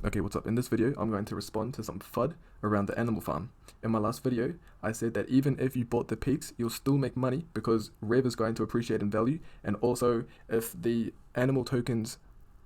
Okay, what's up? In this video, I'm going to respond to some FUD around the animal farm. In my last video, I said that even if you bought the pigs, you'll still make money because Rev is going to appreciate in value, and also if the animal tokens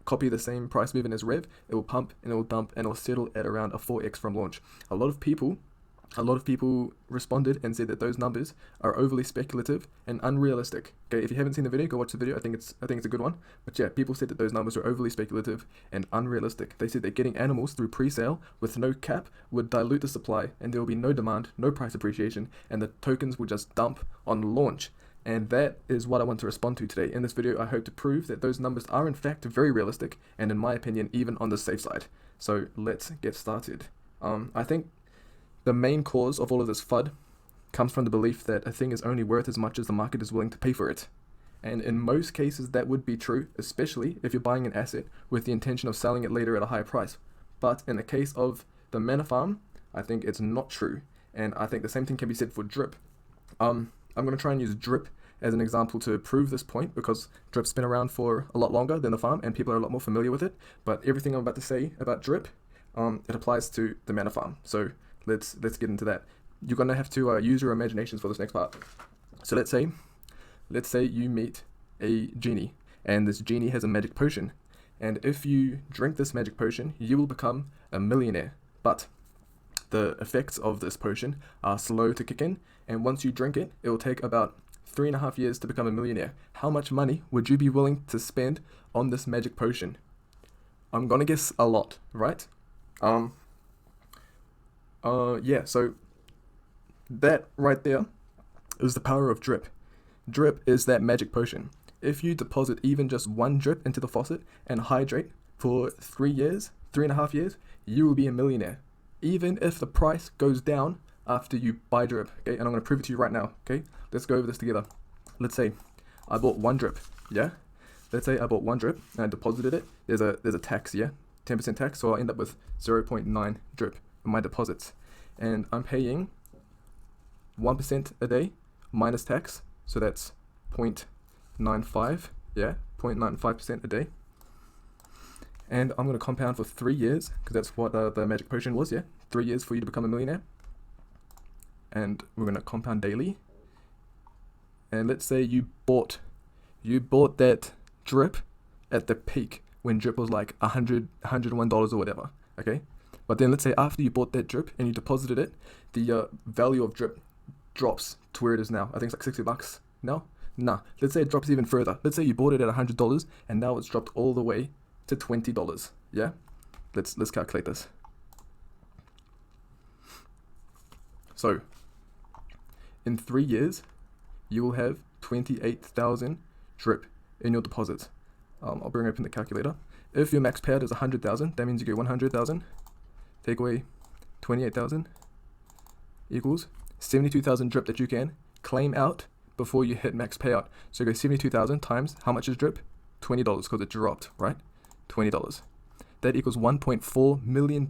copy the same price movement as Rev, it will pump and it will dump and it will settle at around a 4x from launch. A lot of people responded and said that those numbers are overly speculative and unrealistic. Okay, if you haven't seen the video, go watch the video. I think it's a good one. But yeah, people said that those numbers are overly speculative and unrealistic. They said that getting animals through pre-sale with no cap would dilute the supply and there will be no demand, no price appreciation, and the tokens will just dump on launch. And that is what I want to respond to today. In this video, I hope to prove that those numbers are in fact very realistic and in my opinion, even on the safe side. So let's get started. I think the main cause of all of this FUD comes from the belief that a thing is only worth as much as the market is willing to pay for it. And in most cases that would be true, especially if you're buying an asset with the intention of selling it later at a higher price. But in the case of the manor farm, I think it's not true. And I think the same thing can be said for drip. I'm going to try and use drip as an example to prove this point because drip's been around for a lot longer than the farm and people are a lot more familiar with it. But everything I'm about to say about drip, it applies to the manor farm. So let's get into that. You're gonna have to use your imaginations for this next part. So let's say you meet a genie, and this genie has a magic potion, and if you drink this magic potion, you will become a millionaire. But the effects of this potion are slow to kick in, and once you drink it, it will take about 3.5 years to become a millionaire. How much money would you be willing to spend on this magic potion? I'm gonna guess a lot, right? Yeah, so that right there is the power of drip. Drip is that magic potion. If you deposit even just one drip into the faucet and hydrate for 3.5 years, you will be a millionaire. Even if the price goes down after you buy drip, okay? And I'm gonna prove it to you right now, okay? Let's go over this together. Let's say I bought one drip, yeah? Let's say I bought one drip and I deposited it. There's a tax, yeah? 10% tax, so I'll end up with 0.9 drip in my deposits. And I'm paying 1% a day minus tax, so that's 0.95, yeah, 0.95% a day. And I'm going to compound for 3 years, because that's what the magic potion was, yeah, 3 years for you to become a millionaire. And we're going to compound daily. And let's say you bought that drip at the peak when drip was like $101 or whatever, okay? But then let's say after you bought that drip and you deposited it, the value of drip drops to where it is now. I think it's like $60 now. Nah, let's say it drops even further. Let's say you bought it at $100 and now it's dropped all the way to $20. Yeah, let's calculate this. So in 3 years, you will have 28,000 drip in your deposits. I'll bring open the calculator. If your max payout is 100,000, that means you get 100,000. Take away 28,000 equals 72,000 drip that you can claim out before you hit max payout. So you go 72,000 times how much is drip? $20 because it dropped, right? $20. That equals $1.4 million.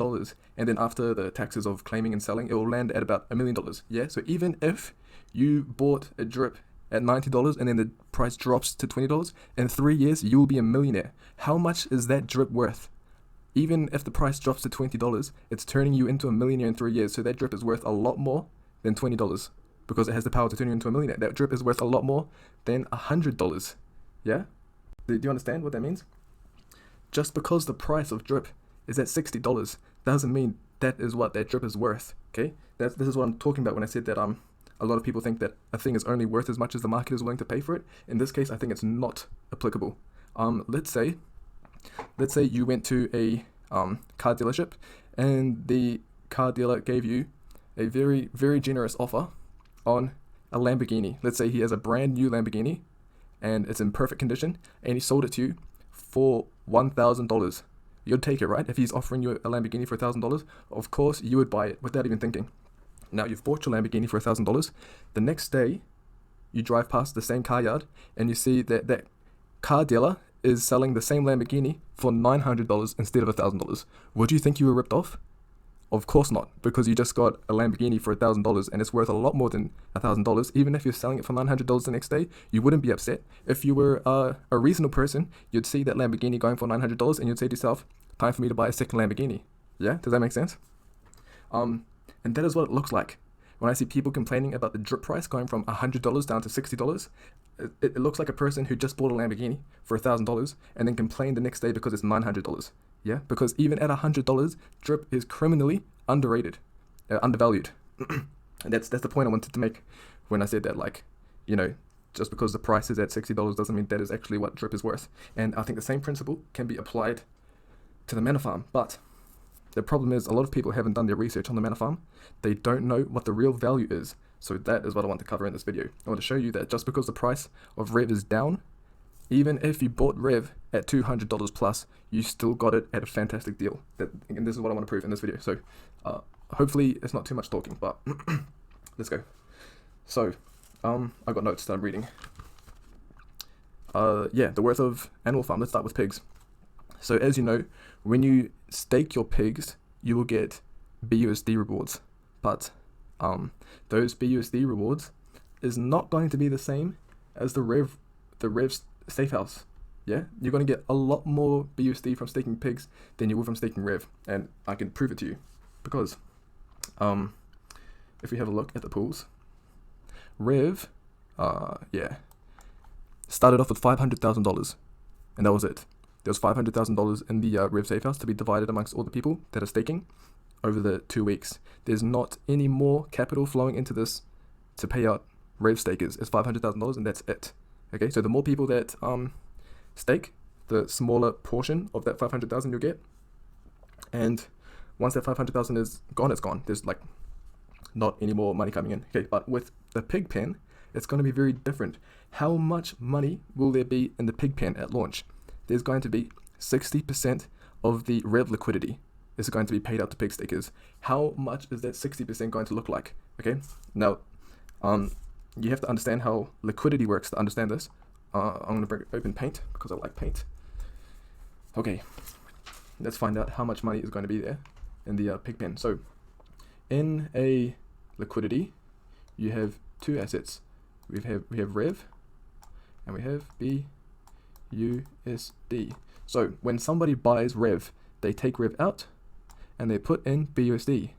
And then after the taxes of claiming and selling, it will land at about $1 million. Yeah. So even if you bought a drip at $90 and then the price drops to $20, in 3 years you will be a millionaire. How much is that drip worth? Even if the price drops to $20, it's turning you into a millionaire in 3 years. So that drip is worth a lot more than $20 because it has the power to turn you into a millionaire. That drip is worth a lot more than $100. Yeah? Do you understand what that means? Just because the price of drip is at $60 doesn't mean that is what that drip is worth. Okay? This is what I'm talking about when I said that a lot of people think that a thing is only worth as much as the market is willing to pay for it. In this case, I think it's not applicable. Let's say you went to a car dealership and the car dealer gave you a very, very generous offer on a Lamborghini. Let's say he has a brand new Lamborghini and it's in perfect condition and he sold it to you for $1,000. You'd take it, right? If he's offering you a Lamborghini for $1,000, of course you would buy it without even thinking. Now you've bought your Lamborghini for $1,000. The next day you drive past the same car yard and you see that car dealer is selling the same Lamborghini for $900 instead of $1,000. Would you think you were ripped off? Of course not, because you just got a Lamborghini for $1,000 and it's worth a lot more than $1,000. Even if you're selling it for $900 the next day, you wouldn't be upset. If you were a reasonable person, you'd see that Lamborghini going for $900 and you'd say to yourself, time for me to buy a second Lamborghini. Yeah, does that make sense? And that is what it looks like. When I see people complaining about the drip price going from $100 down to $60, it looks like a person who just bought a Lamborghini for $1,000 and then complained the next day because it's $900. Yeah, because even at $100, drip is criminally underrated, undervalued. And that's the point I wanted to make when I said that, like, you know, just because the price is at $60 doesn't mean that is actually what drip is worth. And I think the same principle can be applied to the manor farm. But the problem is a lot of people haven't done their research on the manor farm. They don't know what the real value is. So that is what I want to cover in this video. I want to show you that just because the price of Rev is down, even if you bought Rev at $200 plus, you still got it at a fantastic deal. And this is what I want to prove in this video. So hopefully it's not too much talking, but let's go. So I got notes that I'm reading. Yeah, the worth of animal farm. Let's start with pigs. So as you know, when you stake your pigs, you will get BUSD rewards. But those BUSD rewards is not going to be the same as the Rev safe house. Yeah, you're going to get a lot more BUSD from staking pigs than you will from staking Rev, and I can prove it to you because if we have a look at the pools, Rev, yeah, started off with $500,000, and that was it. There was $500,000 in the Rev safe house to be divided amongst all the people that are staking over the 2 weeks. There's not any more capital flowing into this to pay out Rev stakers. It's $500,000 and that's it. Okay, so the more people that stake, the smaller portion of that 500,000 you'll get. And once that 500,000 is gone, it's gone. There's like not any more money coming in. Okay, but with the pig pen, it's going to be very different. How much money will there be in the pig pen at launch? There's going to be 60% of the Rev liquidity is going to be paid out to pig stakers. How much is that 60% going to look like? Okay, now you have to understand how liquidity works to understand this. I'm going to open Paint because I like Paint. Okay, let's find out how much money is going to be there in the pig pen. So in a liquidity, you have two assets. We have Rev and we have BUSD. So when somebody buys Rev, they take Rev out and they put in BUSD.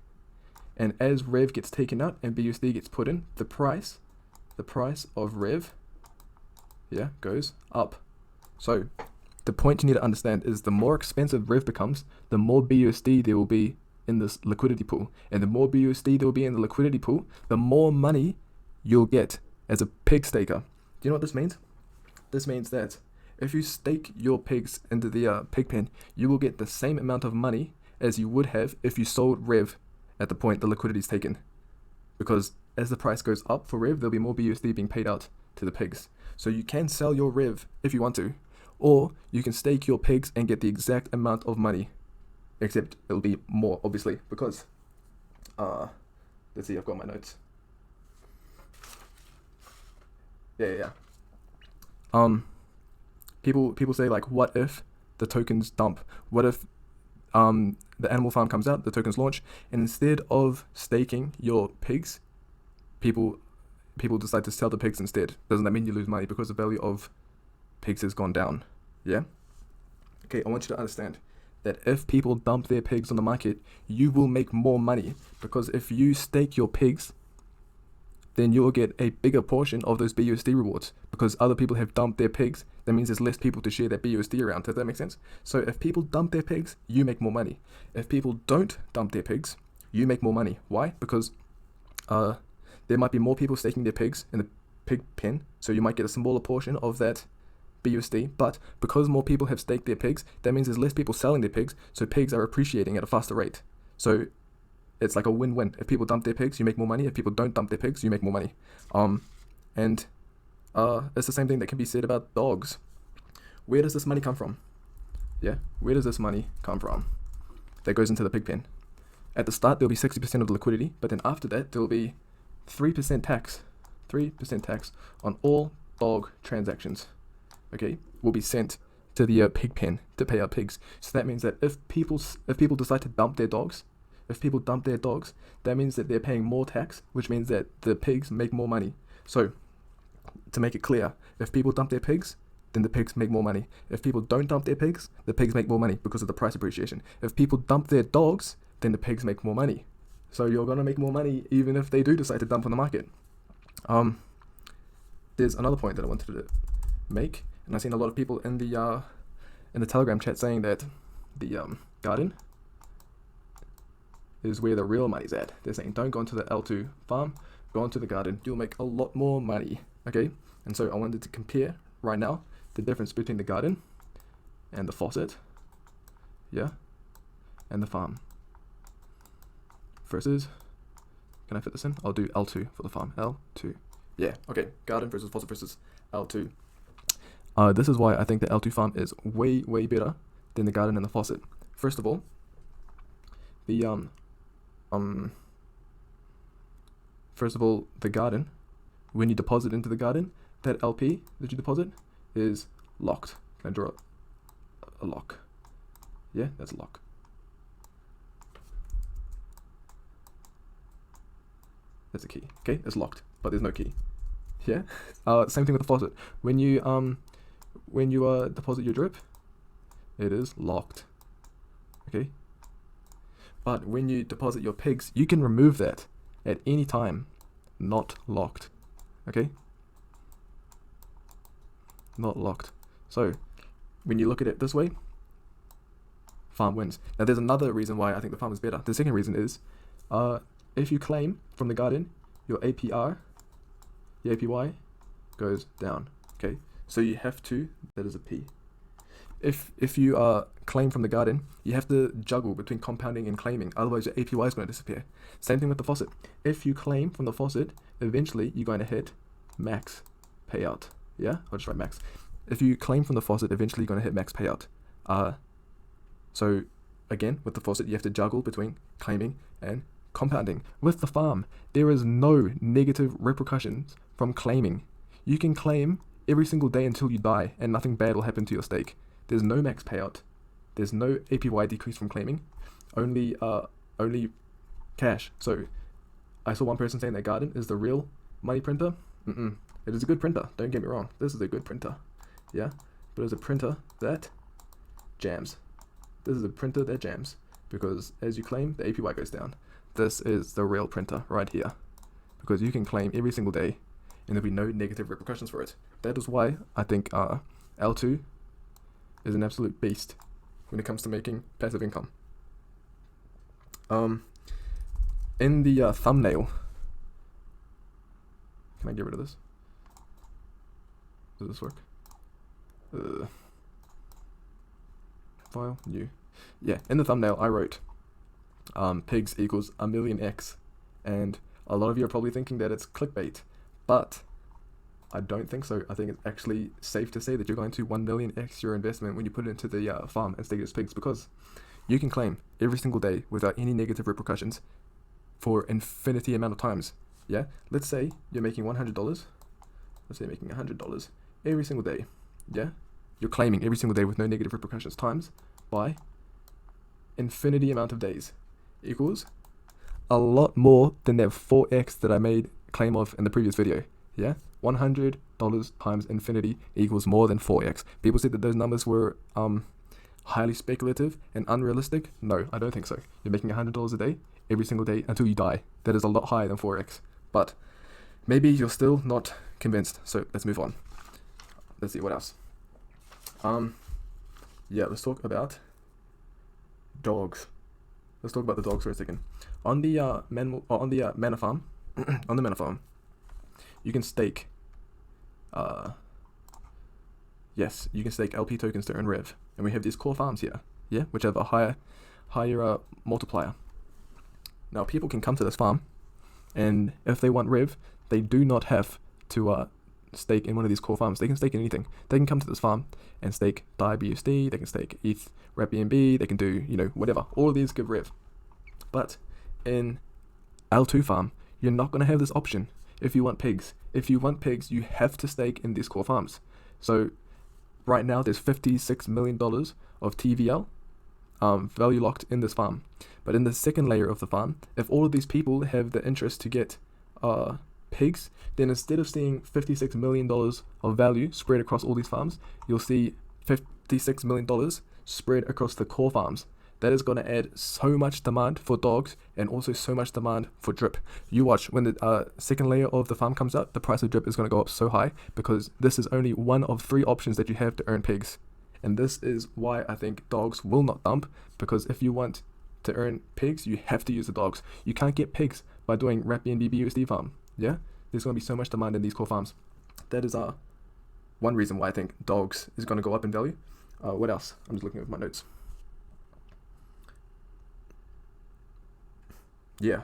And as Rev gets taken out and BUSD gets put in, the price of Rev, yeah, goes up. So the point you need to understand is the more expensive Rev becomes, the more BUSD there will be in this liquidity pool. And the more BUSD there will be in the liquidity pool, the more money you'll get as a pig staker. Do you know what this means? This means that if you stake your pigs into the pig pen, you will get the same amount of money as you would have if you sold Rev at the point the liquidity is taken. Because as the price goes up for Rev, there'll be more BUSD being paid out to the pigs. So you can sell your Rev if you want to, or you can stake your pigs and get the exact amount of money, except it'll be more, obviously, because, let's see, I've got my notes. Yeah. People say, like, what if the tokens dump? What if the animal farm comes out, the tokens launch, and instead of staking your pigs, people decide to sell the pigs instead? Doesn't that mean you lose money because the value of pigs has gone down? Yeah? Okay, I want you to understand that if people dump their pigs on the market, you will make more money, because if you stake your pigs, then you'll get a bigger portion of those BUSD rewards, because other people have dumped their pigs. That means there's less people to share that BUSD around. Does that make sense? So if people dump their pigs, you make more money. If people don't dump their pigs, you make more money. Why? Because there might be more people staking their pigs in the pig pen, so you might get a smaller portion of that BUSD, but because more people have staked their pigs, that means there's less people selling their pigs, so pigs are appreciating at a faster rate. So it's like a win-win. If people dump their pigs, you make more money. If people don't dump their pigs, you make more money. And it's the same thing that can be said about dogs. Where does this money come from? Yeah, where does this money come from? That goes into the pig pen. At the start, there'll be 60% of the liquidity, but then after that, there'll be 3% tax. 3% tax on all dog transactions. Okay, will be sent to the pig pen to pay our pigs. So that means that if people decide to dump their dogs, that means that they're paying more tax, which means that the pigs make more money. So to make it clear, if people dump their pigs, then the pigs make more money. If people don't dump their pigs, the pigs make more money because of the price appreciation. If people dump their dogs, then the pigs make more money. So you're gonna make more money even if they do decide to dump on the market. There's another point that I wanted to make, and I've seen a lot of people in the Telegram chat saying that the garden is where the real money's at. They're saying don't go into the L2 farm, go into the garden, you'll make a lot more money, okay? And so I wanted to compare right now the difference between the garden and the faucet, yeah, and the farm versus, can I fit this in? I'll do L2 for the farm, L2, yeah, okay, garden versus faucet versus L2. This is why I think the L2 farm is way, way better than the garden and the faucet. First of all, the garden, when you deposit into the garden, that LP that you deposit is locked. Can I draw a lock? Yeah, that's a lock. That's a key. Okay, it's locked, but there's no key. Yeah. Same thing with the faucet. When you deposit your drip, it is locked. Okay. But when you deposit your pigs, you can remove that at any time. Not locked. Okay? Not locked. So, when you look at it this way, farm wins. Now, there's another reason why I think the farm is better. The second reason is, if you claim from the garden, your APR, your APY, goes down. Okay? So you have to, that is a P. If you claim from the garden, you have to juggle between compounding and claiming, otherwise your APY is going to disappear. Same thing with the faucet. If you claim from the faucet, eventually you're going to hit max payout. Yeah, I'll just write max. If you claim from the faucet, eventually you're going to hit max payout. So again, with the faucet, you have to juggle between claiming and compounding. With the farm, there is no negative repercussions from claiming. You can claim every single day until you die, and nothing bad will happen to your stake. There's no max payout. There's no APY decrease from claiming. Only cash. So I saw one person saying that garden is the real money printer. It is a good printer. Don't get me wrong. This is a good printer. Yeah, but it's a printer that jams. This is a printer that jams because as you claim, the APY goes down. This is the real printer right here because you can claim every single day and there'll be no negative repercussions for it. That is why I think L2 is an absolute beast when it comes to making passive income. In the thumbnail, can I get rid of this? Does this work? File, new. Yeah, in the thumbnail I wrote pigs equals 1,000,000x, and a lot of you are probably thinking that it's clickbait, but I don't think so. I think it's actually safe to say that you're going to 1,000,000x your investment when you put it into the farm and stake it as pigs, because you can claim every single day without any negative repercussions for infinity amount of times. Yeah, let's say you're making $100. Let's say you're making $100 every single day. Yeah, you're claiming every single day with no negative repercussions times by infinity amount of days equals a lot more than that 4x that I made claim of in the previous video. Yeah, $100 times infinity equals more than 4x. People said that those numbers were highly speculative and unrealistic. No, I don't think so. You're making $100 a day every single day until you die. That is a lot higher than 4x. But maybe you're still not convinced. So let's move on. Let's see what else. Yeah, let's talk about dogs. Let's talk about the dogs for a second. On the manor farm, on the manor farm, you can stake. Yes, you can stake LP tokens to earn rev, and we have these core farms here, yeah, which have a higher multiplier. Now people can come to this farm, and if they want rev, they do not have to stake in one of these core farms. They can stake in anything. They can come to this farm and stake DAI/BUSD. They can stake ETH, Wrap BNB. They can do whatever. All of these give rev, but in L2 farm, you're not going to have this option. If you want pigs, you have to stake in these core farms. So right now there's $56 million of TVL value locked in this farm. But in the second layer of the farm, if all of these people have the interest to get pigs, then instead of seeing $56 million of value spread across all these farms, you'll see $56 million spread across the core farms. That is going to add so much demand for dogs and also so much demand for drip. You watch, when the second layer of the farm comes out, the price of drip is going to go up so high because this is only one of 3 options that you have to earn pigs. And this is why I think dogs will not dump, because if you want to earn pigs, you have to use the dogs. You can't get pigs by doing Rappi BUSD farm. Yeah, there's going to be so much demand in these core farms. That is one reason why I think dogs is going to go up in value. What else? I'm just looking at my notes. Yeah.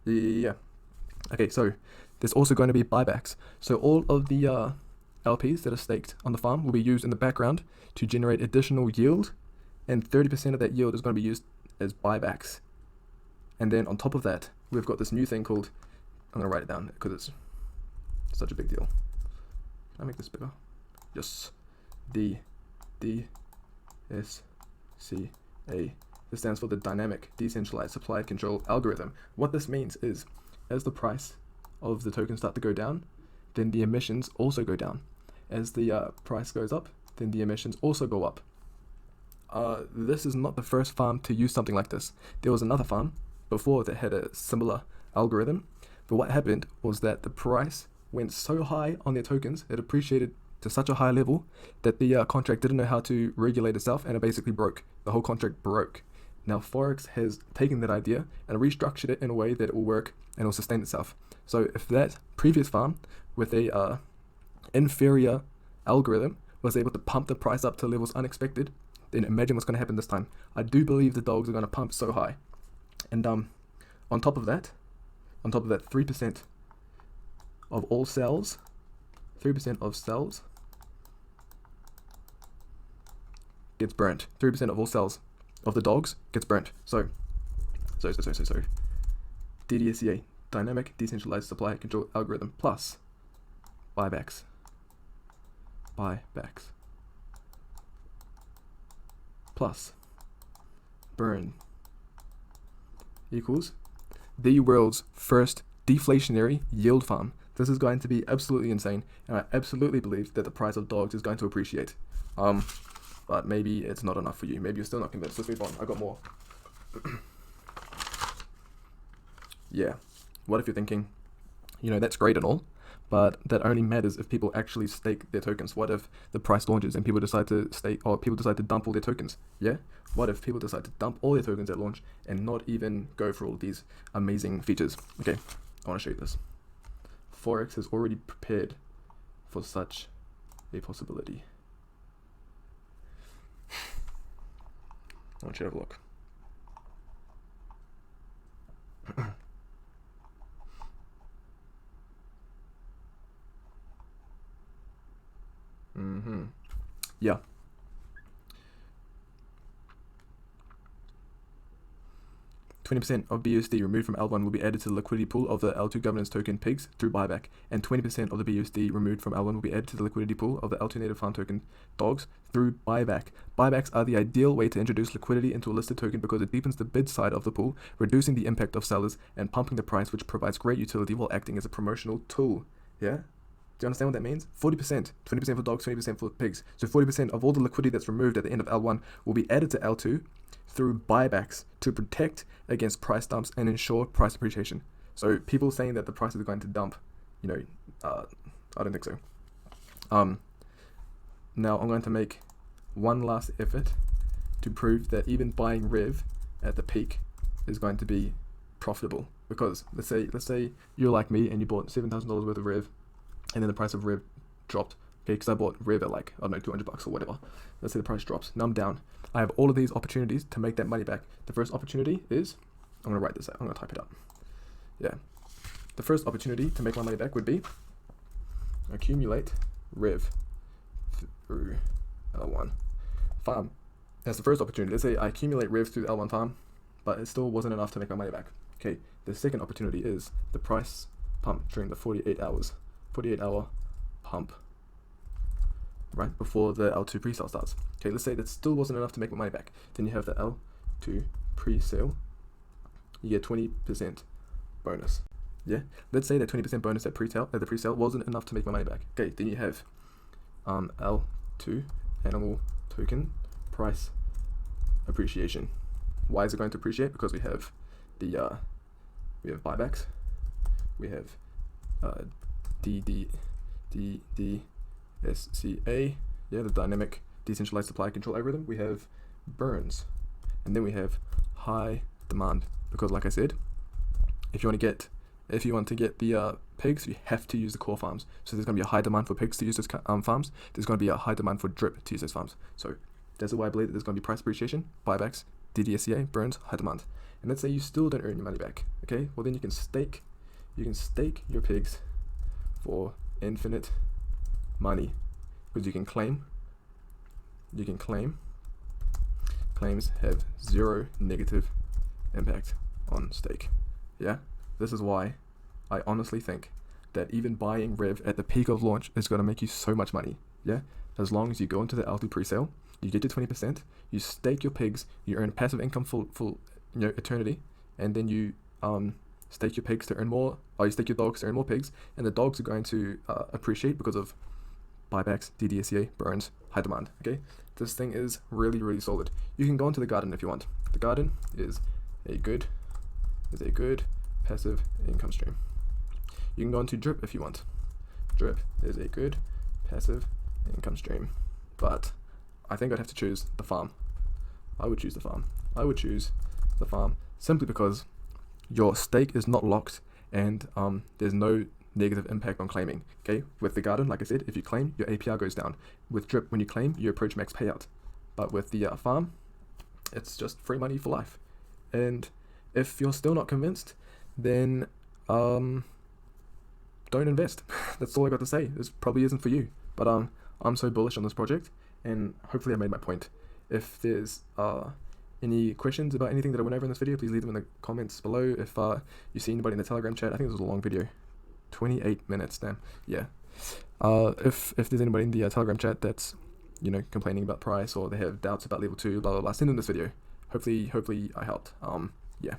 Okay, so there's also going to be buybacks. So all of the LPs that are staked on the farm will be used in the background to generate additional yield, and 30% of that yield is going to be used as buybacks. And then on top of that, we've got this new thing called, I'm going to write it down because it's such a big deal. Can I make this bigger? Yes. DSCA. This stands for the Dynamic Decentralized Supply Control Algorithm. What this means is, as the price of the tokens start to go down, then the emissions also go down. As the price goes up, then the emissions also go up. This is not the first farm to use something like this. There was another farm before that had a similar algorithm, but what happened was that the price went so high on their tokens, it appreciated to such a high level that the contract didn't know how to regulate itself, and it basically broke. The whole contract broke. Now Forex has taken that idea and restructured it in a way that it will work and will sustain itself. So if that previous farm with a inferior algorithm was able to pump the price up to levels unexpected, then imagine what's going to happen this time. I do believe the dogs are going to pump so high. And on top of that, 3% of all cells, 3% of cells gets burnt. 3% of all cells of the dogs gets burnt. So DDSCA, Dynamic Decentralized Supply Control Algorithm, plus buybacks plus burn equals the world's first deflationary yield farm. This is going to be absolutely insane, and I absolutely believe that the price of dogs is going to appreciate. But maybe it's not enough for you. Maybe you're still not convinced. Let's move on. I got more. Yeah. What if you're thinking, that's great and all, but that only matters if people actually stake their tokens? What if the price launches and people decide to stake, or people decide to dump all their tokens? Yeah. What if people decide to dump all their tokens at launch and not even go for all of these amazing features? Okay, I want to show you this. Forex has already prepared for such a possibility. I want you to have a look. Yeah. %, of BUSD removed from L1 will be added to the liquidity pool of the L2 governance token pigs through buyback, and 20% of the BUSD removed from L1 will be added to the liquidity pool of the L2 native farm token dogs through buyback. Buybacks are the ideal way to introduce liquidity into a listed token because it deepens the bid side of the pool, reducing the impact of sellers and pumping the price, which provides great utility while acting as a promotional tool. Yeah? Do you understand what that means? 40%, 20% for dogs, 20% for pigs. So 40% of all the liquidity that's removed at the end of L1 will be added to L2 through buybacks to protect against price dumps and ensure price appreciation. So people saying that the prices are going to dump, I don't think so. Now I'm going to make one last effort to prove that even buying Rev at the peak is going to be profitable. Because let's say you're like me and you bought $7,000 worth of Rev, and then the price of Rev dropped. Okay, because I bought Rev at like, I don't know, $200 or whatever. Let's say the price drops. Now I'm down. I have all of these opportunities to make that money back. The first opportunity is, I'm going to write this out. I'm going to type it up. Yeah. The first opportunity to make my money back would be accumulate Rev through L1 farm. That's the first opportunity. Let's say I accumulate Rev through the L1 farm, but it still wasn't enough to make my money back. Okay. The second opportunity is the price pump during the 48-hour pump right before the L2 pre-sale starts. Okay, let's say that still wasn't enough to make my money back. Then you have the L2 pre-sale. You get 20% bonus. Yeah, let's say that 20% bonus at the pre-sale wasn't enough to make my money back. Okay, then you have L2 animal token price appreciation. Why is it going to appreciate? Because we have the we have buybacks, we have DSCA, yeah, the dynamic decentralized supply control algorithm. We have burns, and then we have high demand, because like I said, if you want to get the pigs, you have to use the core farms. So there's going to be a high demand for pigs to use those farms. There's going to be a high demand for drip to use those farms. So that's why I believe that there's going to be price appreciation, buybacks, DDSCA, burns, high demand. And let's say you still don't earn your money back. Okay, well then you can stake your pigs for infinite money, because you can claim. Claims have zero negative impact on stake. Yeah, this is why I honestly think that even buying Rev at the peak of launch is going to make you so much money. Yeah, as long as you go into the L2 pre-sale, you get to 20%, you stake your pigs, you earn passive income for eternity, and then you stake your pigs to earn more, or you stake your dogs to earn more pigs, and the dogs are going to appreciate because of buybacks, DDSCA, burns, high demand. Okay, this thing is really, really solid. You can go into the garden if you want. The garden is a good passive income stream. You can go into drip if you want. Drip is a good passive income stream, but I think I'd have to choose the farm. I would choose the farm simply because your stake is not locked, and there's no negative impact on claiming. Okay, with the garden, like I said, if you claim, your APR goes down. With drip, when you claim, you approach max payout. But with the farm, it's just free money for life. And if you're still not convinced, then don't invest. That's all I got to say. This probably isn't for you, but I'm so bullish on this project, and hopefully I made my point. If there's any questions about anything that I went over in this video, please leave them in the comments below. If you see anybody in the Telegram chat, I think this was a long video, 28 minutes, damn. Yeah. If there's anybody in the Telegram chat that's complaining about price, or they have doubts about level 2, blah blah blah, send them this video. Hopefully I helped. Yeah.